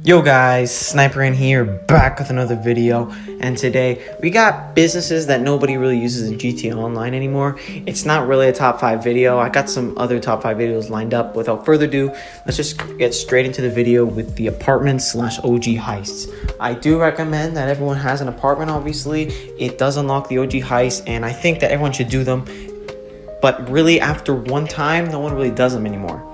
Yo guys, Sniper in here, back with another video, and today we got businesses that nobody really uses in GTA Online anymore. It's not really a top 5 video. I got some other top 5 videos lined up. Without further ado, let's just get straight into the video with the apartment/OG heists. I do recommend that everyone has an apartment, obviously. It does unlock the OG heists, and I think that everyone should do them. But really, after one time, no one really does them anymore.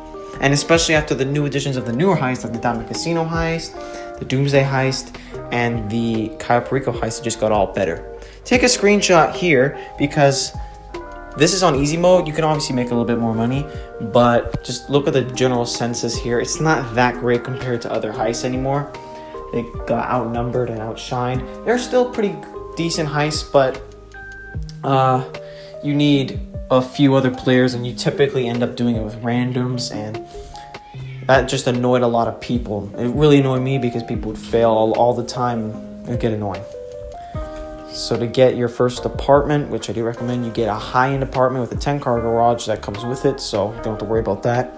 And especially after the new additions of the newer heists, like the Diamond Casino heist, the Doomsday heist, and the Cayo Perico heist, it just got all better. Take a screenshot here because this is on easy mode. You can obviously make a little bit more money, but just look at the general census here. It's not that great compared to other heists anymore. They got outnumbered and outshined. They're still pretty decent heists, but you need a few other players, and you typically end up doing it with randoms, and that just annoyed a lot of people. It really annoyed me because people would fail all the time. It would get annoying. So to get your first apartment, which I do recommend, you get a high-end apartment with a 10-car garage that comes with it, so you don't have to worry about that.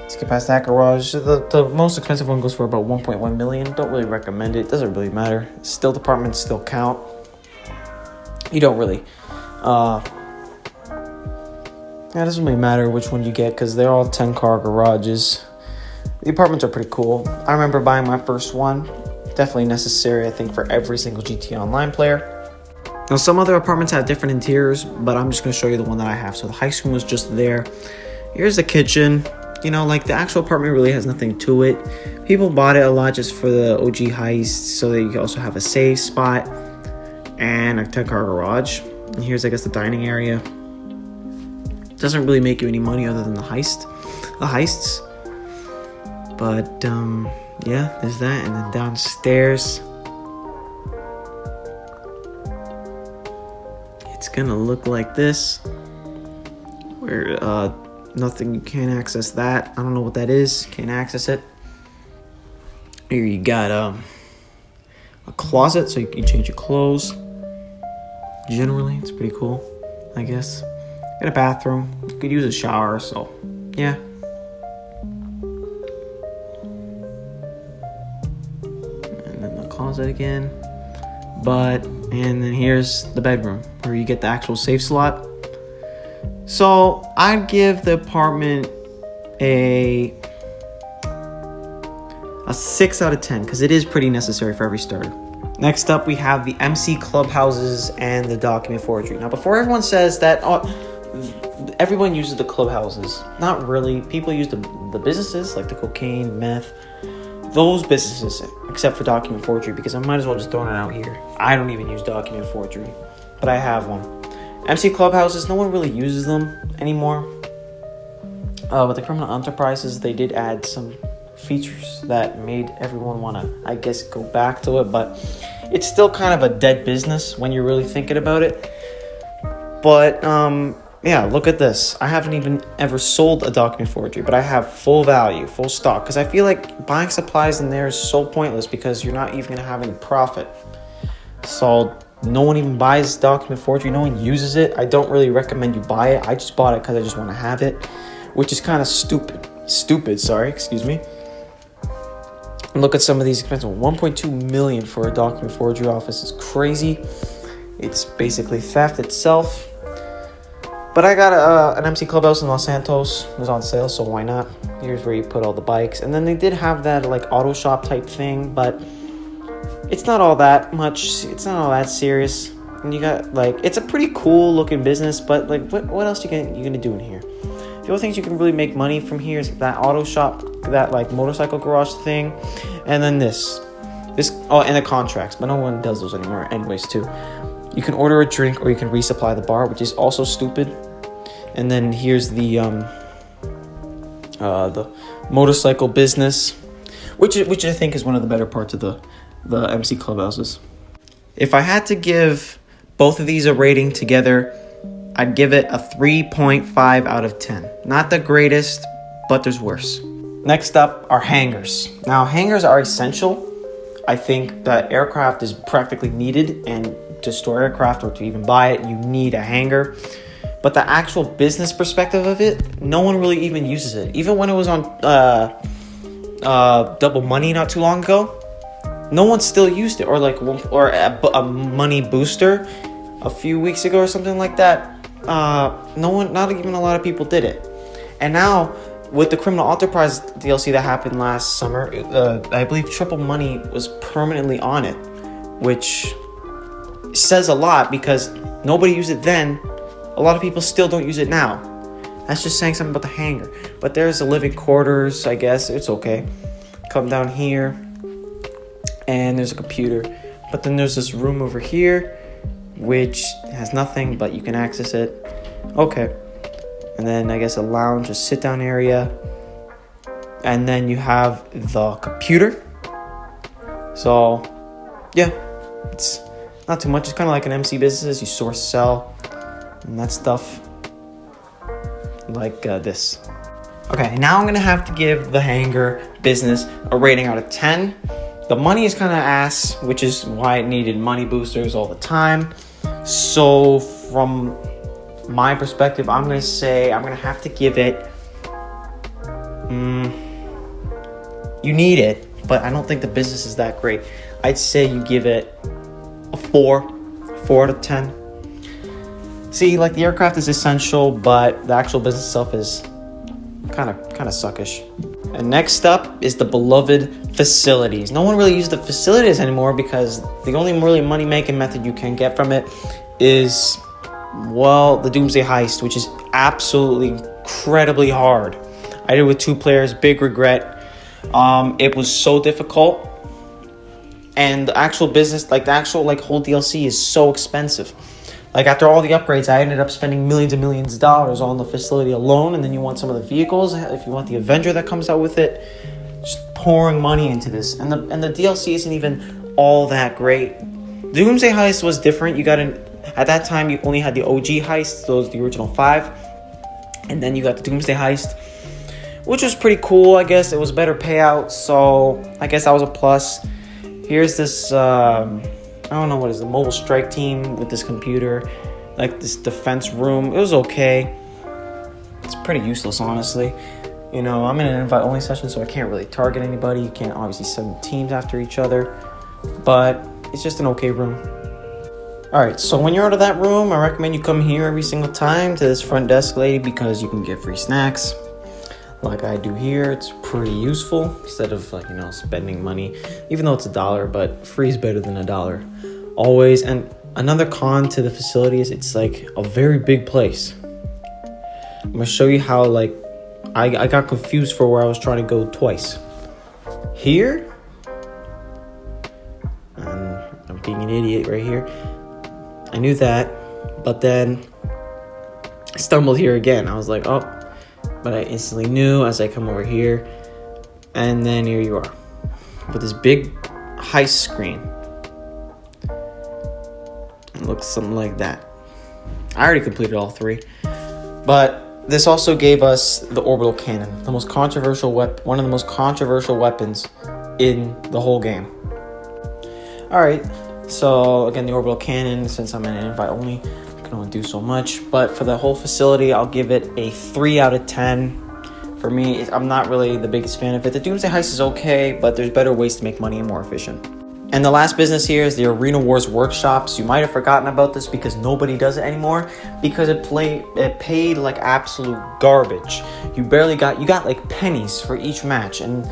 Let's get past that garage. The most expensive one goes for about 1.1 million. Don't really recommend it. Doesn't really matter. Still, apartments still count. You don't really it doesn't really matter which one you get because they're all 10-car garages. The apartments are pretty cool. I remember buying my first one. Definitely necessary, I think, for every single GTA Online player. Now, some other apartments have different interiors, but I'm just going to show you the one that I have. So the heist room was just there. Here's the kitchen. You know, like the actual apartment really has nothing to it. People bought it a lot just for the OG heist, so that you also have a safe spot and a 10-car garage. And here's, I guess, the dining area. Doesn't really make you any money other than the heists. But yeah, there's that. And then downstairs, it's gonna look like this, where nothing, you can't access that. I don't know what that is. Can't access it. Here you got a closet, so you can change your clothes. Generally, it's pretty cool, I guess. Got a bathroom. You could use a shower, so yeah. And then the closet again. And then here's the bedroom where you get the actual safe slot. So I'd give the apartment a 6 out of 10 because it is pretty necessary for every starter. Next up, we have the MC clubhouses and the document forgery. Now, before everyone says that everyone uses the clubhouses, not really. People use the businesses like the cocaine, meth, those businesses, except for document forgery, because I might as well just throw it out here. I don't even use document forgery, but I have one. MC clubhouses, no one really uses them anymore. With the criminal enterprises, they did add some features that made everyone want to, I guess, go back to it, but it's still kind of a dead business when you're really thinking about it. But yeah, look at this. I haven't even ever sold a document forgery, but I have full value, full stock, because I feel like buying supplies in there is so pointless because you're not even going to have any profit. So no one even buys document forgery. No one uses it. I don't really recommend you buy it. I just bought it because I just want to have it, which is kind of stupid. Excuse me. Look at some of these expensive. 1.2 million for a document forgery office is crazy. It's basically theft itself. But I got an MC Clubhouse in Los Santos. It was on sale, so why not? Here's where you put all the bikes. And then they did have that like auto shop type thing, but it's not all that much. It's not all that serious. And you got like, it's a pretty cool looking business, but like what else you gonna do in here? The only things you can really make money from here is that auto shop, that like motorcycle garage thing, and then this and the contracts, but no one does those anymore anyways too. You can order a drink or you can resupply the bar, which is also stupid. And then here's the motorcycle business, which I think is one of the better parts of the MC clubhouses. If I had to give both of these a rating together, I'd give it a 3.5 out of 10. Not the greatest, but there's worse. Next up are hangars. Now, hangars are essential. I think that aircraft is practically needed, and to store aircraft or to even buy it, you need a hangar. But the actual business perspective of it, no one really even uses it. Even when it was on double money not too long ago. No one still used it, or a money booster a few weeks ago or something like that. Not even a lot of people did it. And now with the Criminal Enterprise DLC that happened last summer, I believe triple money was permanently on it, which says a lot because nobody used it then. A lot of people still don't use it now. That's just saying something about the hangar. But there's the living quarters, I guess. It's okay. Come down here. And there's a computer. But then there's this room over here, which has nothing, but you can access it. Okay. And then I guess a lounge, a sit-down area. And then you have the computer. So, yeah. It's not too much. It's kind of like an MC business. You source, sell, and that stuff. Like this. Okay, now I'm going to have to give the hangar business a rating out of 10. The money is kind of ass, which is why it needed money boosters all the time. So from my perspective, I'm going to have to give it, you need it, but I don't think the business is that great. I'd say you give it a 4 out of 10. See, like the aircraft is essential, but the actual business itself is kind of suckish. And next up is the beloved facilities. No one really uses the facilities anymore because the only really money-making method you can get from it is, well, the Doomsday Heist, which is absolutely incredibly hard. I did it with 2 players, big regret. It was so difficult. And the actual business, like the actual whole DLC is so expensive. Like after all the upgrades, I ended up spending millions and millions of dollars on the facility alone. And then you want some of the vehicles, if you want the Avenger that comes out with it, just pouring money into this. And the DLC isn't even all that great. Doomsday Heist was different. At that time, you only had the OG Heist, those the original 5. And then you got the Doomsday Heist, which was pretty cool, I guess. It was a better payout, so I guess that was a plus. Here's this, I don't know what is the mobile strike team with this computer, like this defense room. It was okay. It's pretty useless, honestly. You know, I'm in an invite-only session, so I can't really target anybody. You can't obviously send teams after each other, but it's just an okay room. Alright, so when you're out of that room, I recommend you come here every single time to this front desk lady because you can get free snacks. Like I do here, it's pretty useful instead of spending money, even though it's $1, but free is better than $1 always. And another con to the facility is it's like a very big place. I'm gonna show you how I got confused for where I was trying to go twice. Here, I'm being an idiot right here. I knew that, but then I stumbled here again. I was like, oh. But I instantly knew as I come over here. And then here you are. With this big heist screen. It looks something like that. I already completed all 3. But this also gave us the orbital cannon. The most controversial one of the most controversial weapons in the whole game. Alright. So again, the orbital cannon, since I'm in an invite only, can only do so much, but for the whole facility I'll give it a 3 out of 10. For me, I'm not really the biggest fan of it. The Doomsday Heist is okay, but there's better ways to make money and more efficient. And the last business here is the Arena Wars workshops. You might have forgotten about this because nobody does it anymore because it paid like absolute garbage. You got like pennies for each match, and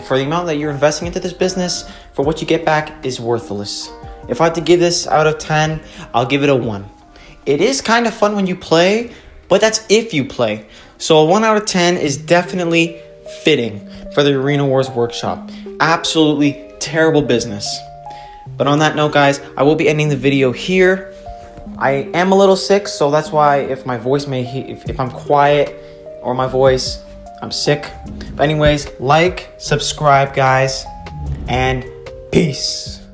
for the amount that you're investing into this business, for what you get back is worthless. If I had to give this out of 10, I'll give it a 1. It is kind of fun when you play, but that's if you play. So a 1 out of 10 is definitely fitting for the Arena Wars workshop. Absolutely terrible business. But on that note, guys, I will be ending the video here. I am a little sick, so that's why if my voice if I'm quiet or my voice, I'm sick. But anyways, like, subscribe, guys, and peace.